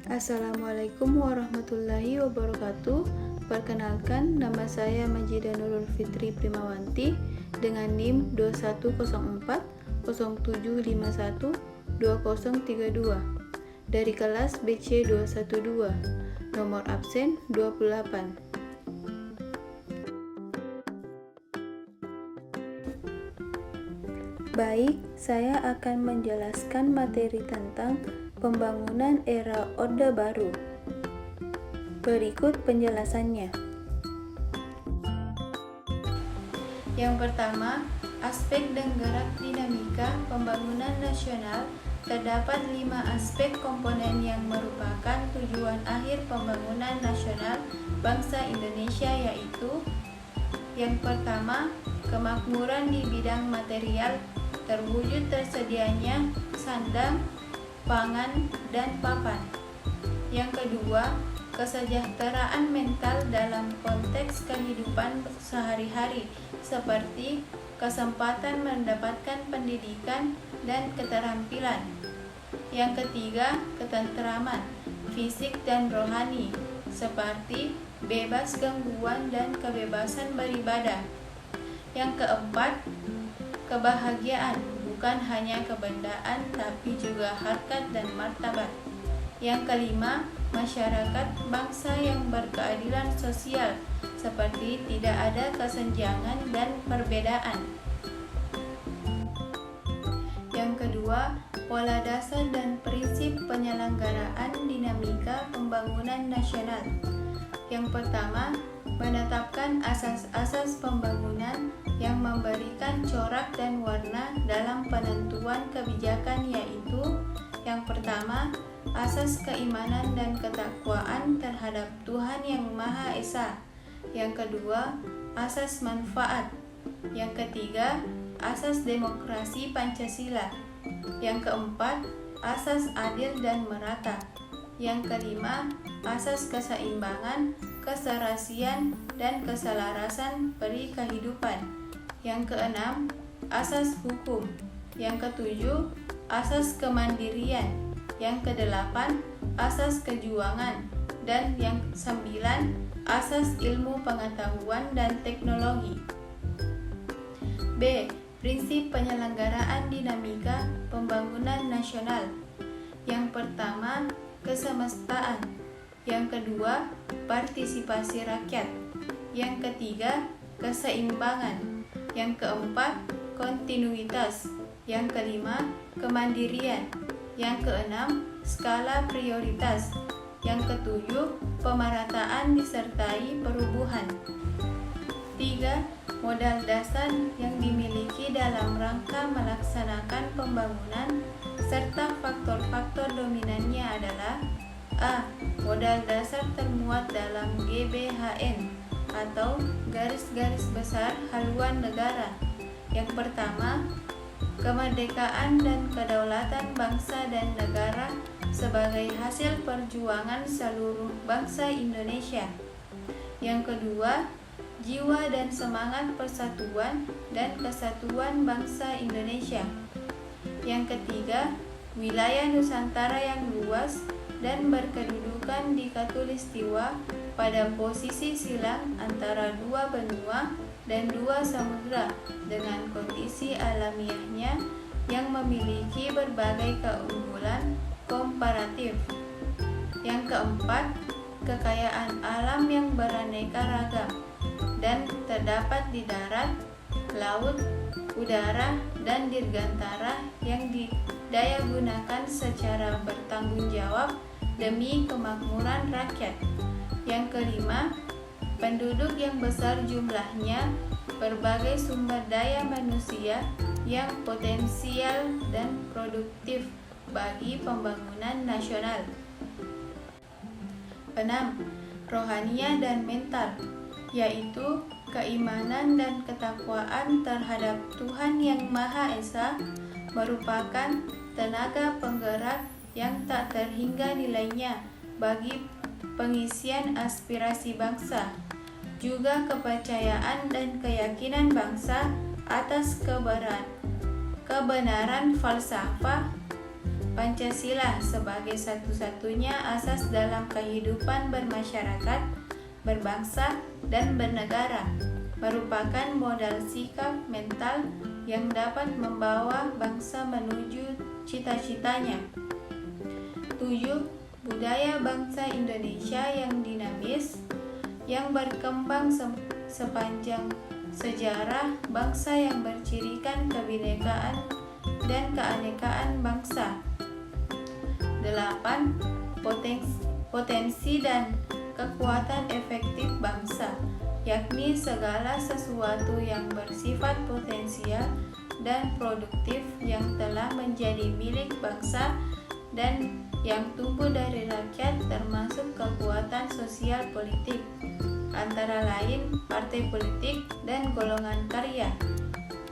Assalamualaikum warahmatullahi wabarakatuh. Perkenalkan, nama saya Majida Nurul Fitri Primawanti dengan NIM 2104 0751 2032 dari kelas BC 212, nomor absen 28. Baik, saya akan menjelaskan materi tentang pembangunan era Orde Baru. Berikut penjelasannya. Yang pertama, aspek dan gerak dinamika pembangunan nasional. Terdapat 5 aspek komponen yang merupakan tujuan akhir pembangunan nasional bangsa Indonesia, yaitu yang pertama, kemakmuran di bidang material, terwujud tersedianya sandang, pangan, dan papan. Yang kedua, kesejahteraan mental dalam konteks kehidupan sehari-hari, seperti kesempatan mendapatkan pendidikan dan keterampilan. Yang ketiga, ketentraman fisik dan rohani, seperti bebas gangguan dan kebebasan beribadah. Yang keempat, kebahagiaan, bukan hanya kebendaan tapi juga harkat dan martabat. Yang kelima, masyarakat bangsa yang berkeadilan sosial, seperti tidak ada kesenjangan dan perbedaan. Yang kedua, pola dasar dan prinsip penyelenggaraan dinamika pembangunan nasional. Yang pertama, menetapkan asas-asas pembangunan yang memberikan corak dan warna dalam penentuan kebijakan, yaitu yang pertama, asas keimanan dan ketakwaan terhadap Tuhan Yang Maha Esa. Yang kedua, asas manfaat. Yang ketiga, asas demokrasi Pancasila. Yang keempat, asas adil dan merata. Yang kelima, asas keseimbangan, keserasian, dan keselarasan peri kehidupan. Yang keenam, asas hukum. Yang ketujuh, asas kemandirian. Yang kedelapan, asas kejuangan. Dan yang sembilan, asas ilmu pengetahuan dan teknologi. B. Prinsip penyelenggaraan dinamika pembangunan nasional. Yang pertama, kesemestaan. Yang kedua, partisipasi rakyat. Yang ketiga, keseimbangan. Yang keempat, kontinuitas. Yang kelima, kemandirian. Yang keenam, skala prioritas. Yang ketujuh, pemerataan disertai perubahan. 3. Modal dasar yang dimiliki dalam rangka melaksanakan pembangunan serta faktor-faktor dominannya adalah A. Modal dasar termuat dalam GBHN atau garis-garis besar haluan negara. Yang pertama, kemerdekaan dan kedaulatan bangsa dan negara sebagai hasil perjuangan seluruh bangsa Indonesia. Yang kedua, jiwa dan semangat persatuan dan kesatuan bangsa Indonesia. Yang ketiga, wilayah Nusantara yang luas dan berkedudukan di Khatulistiwa pada posisi silang antara dua benua dan dua samudra dengan kondisi alamiahnya yang memiliki berbagai keunggulan komparatif. Yang keempat, kekayaan alam yang beraneka ragam dan terdapat di darat, laut, udara, dan dirgantara yang didayagunakan secara bertanggung jawab demi kemakmuran rakyat. Yang kelima, penduduk yang besar jumlahnya, berbagai sumber daya manusia yang potensial dan produktif bagi pembangunan nasional. 6. Rohaniah dan mental, yaitu keimanan dan ketakwaan terhadap Tuhan Yang Maha Esa merupakan tenaga penggerak yang tak terhingga nilainya bagi pengisian aspirasi bangsa, juga kepercayaan dan keyakinan bangsa atas kebenaran falsafah Pancasila sebagai satu-satunya asas dalam kehidupan bermasyarakat, berbangsa, dan bernegara merupakan modal sikap mental yang dapat membawa bangsa menuju cita-citanya. 7. Budaya bangsa Indonesia yang dinamis, yang berkembang sepanjang sejarah bangsa yang bercirikan kebinekaan dan keanekaan bangsa. 8. Potensi dan kekuatan efektif bangsa, yakni segala sesuatu yang bersifat potensial dan produktif yang telah menjadi milik bangsa dan yang tumbuh dari rakyat, termasuk kekuatan sosial politik, antara lain partai politik dan golongan karya.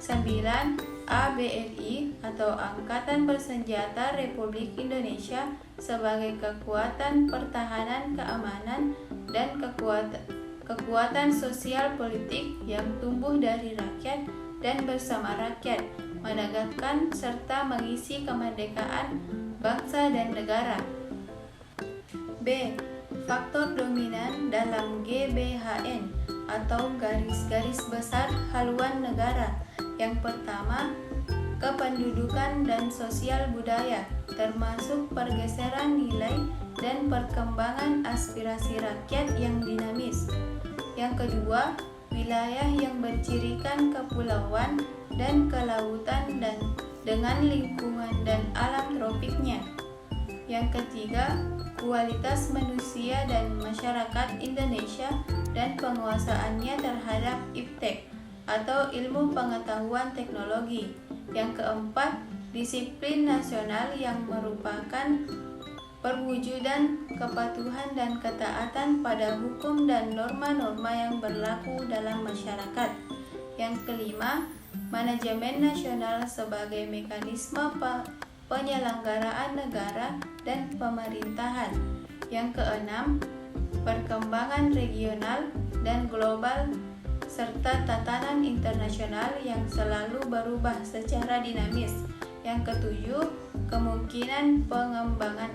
9. ABRI atau Angkatan Bersenjata Republik Indonesia sebagai kekuatan pertahanan keamanan dan kekuatan sosial politik yang tumbuh dari rakyat dan bersama rakyat, menegakkan serta mengisi kemerdekaan bangsa dan negara. B. Faktor dominan dalam GBHN atau garis-garis besar haluan negara. Yang pertama, kependudukan dan sosial budaya, termasuk pergeseran nilai dan perkembangan aspirasi rakyat yang dinamis. Yang kedua, wilayah yang bercirikan kepulauan dan kelautan dan dengan lingkungan dan alam tropiknya. Yang ketiga, kualitas manusia dan masyarakat Indonesia dan penguasaannya terhadap iptek atau ilmu pengetahuan teknologi. Yang keempat, disiplin nasional yang merupakan perwujudan kepatuhan dan ketaatan pada hukum dan norma-norma yang berlaku dalam masyarakat. Yang kelima, manajemen nasional sebagai mekanisme penyelenggaraan negara dan pemerintahan. Yang keenam, perkembangan regional dan global serta tatanan internasional yang selalu berubah secara dinamis. Yang ketujuh, kemungkinan pengembangan.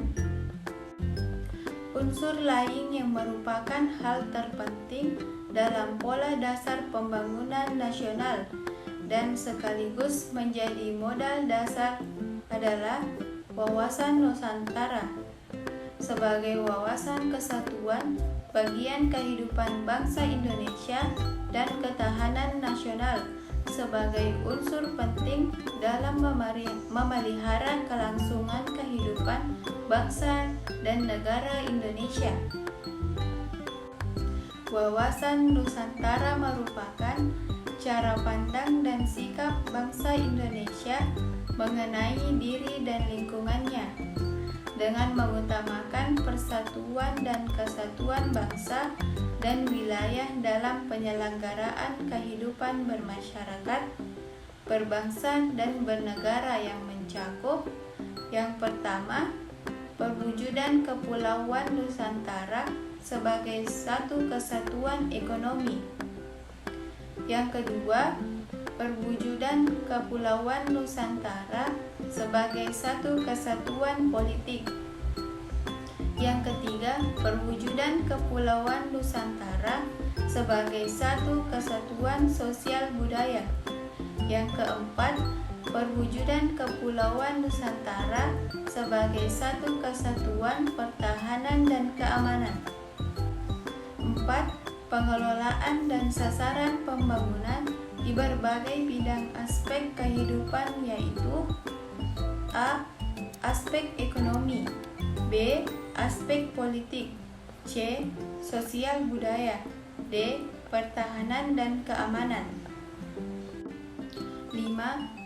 Unsur lain yang merupakan hal terpenting dalam pola dasar pembangunan nasional dan sekaligus menjadi modal dasar adalah wawasan Nusantara sebagai wawasan kesatuan, bagian kehidupan bangsa Indonesia, dan ketahanan nasional sebagai unsur penting dalam memelihara kelangsungan kehidupan bangsa dan negara Indonesia. Wawasan Nusantara merupakan cara pandang dan sikap bangsa Indonesia mengenai diri dan lingkungannya, dengan mengutamakan persatuan dan kesatuan bangsa dan wilayah dalam penyelenggaraan kehidupan bermasyarakat, berbangsa dan bernegara yang mencakup. Yang pertama, perwujudan kepulauan Nusantara sebagai satu kesatuan ekonomi. Yang kedua, perwujudan kepulauan Nusantara sebagai satu kesatuan politik. Yang ketiga, perwujudan kepulauan Nusantara sebagai satu kesatuan sosial budaya. Yang keempat, perwujudan kepulauan Nusantara sebagai satu kesatuan pertahanan dan keamanan. 4. Pengelolaan dan sasaran pembangunan di berbagai bidang aspek kehidupan, yaitu A. Aspek ekonomi, B. Aspek politik, C. Sosial budaya, D. Pertahanan dan keamanan. 5.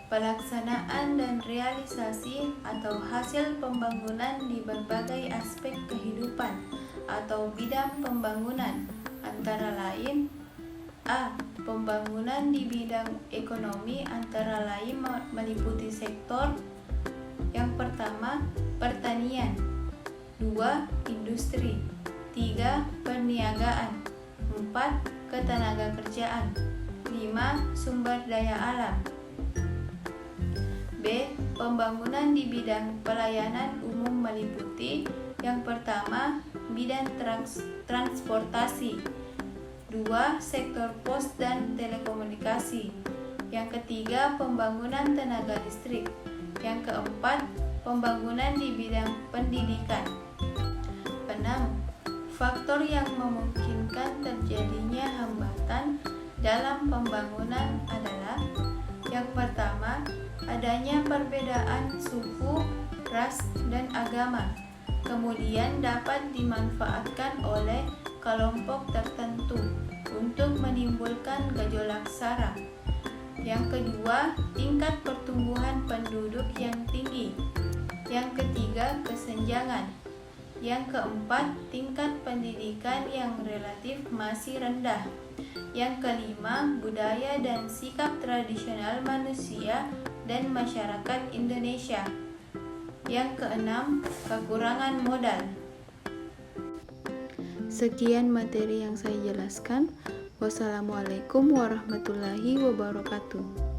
Pelaksanaan dan realisasi atau hasil pembangunan di berbagai aspek kehidupan atau bidang pembangunan, antara lain A. Pembangunan di bidang ekonomi antara lain meliputi sektor yang pertama, pertanian, 2. Industri, 3. Perniagaan, 4. Ketenagakerjaan, 5. Sumber daya alam. B. pembangunan di bidang pelayanan umum meliputi yang pertama, bidang transportasi. 2. Sektor pos dan telekomunikasi. Yang ketiga, pembangunan tenaga listrik. Yang keempat, pembangunan di bidang pendidikan. 6. Faktor yang memungkinkan terjadinya hambatan dalam pembangunan adalah: yang pertama, adanya perbedaan suku, ras, dan agama. Kemudian dapat dimanfaatkan oleh kelompok tertentu untuk menimbulkan gejolak sara. Yang kedua, tingkat pertumbuhan penduduk yang tinggi. Yang ketiga, kesenjangan. Yang keempat, tingkat pendidikan yang relatif masih rendah. Yang kelima, budaya dan sikap tradisional manusia dan masyarakat Indonesia. Yang keenam, kekurangan modal. Sekian materi yang saya jelaskan. Wassalamualaikum warahmatullahi wabarakatuh.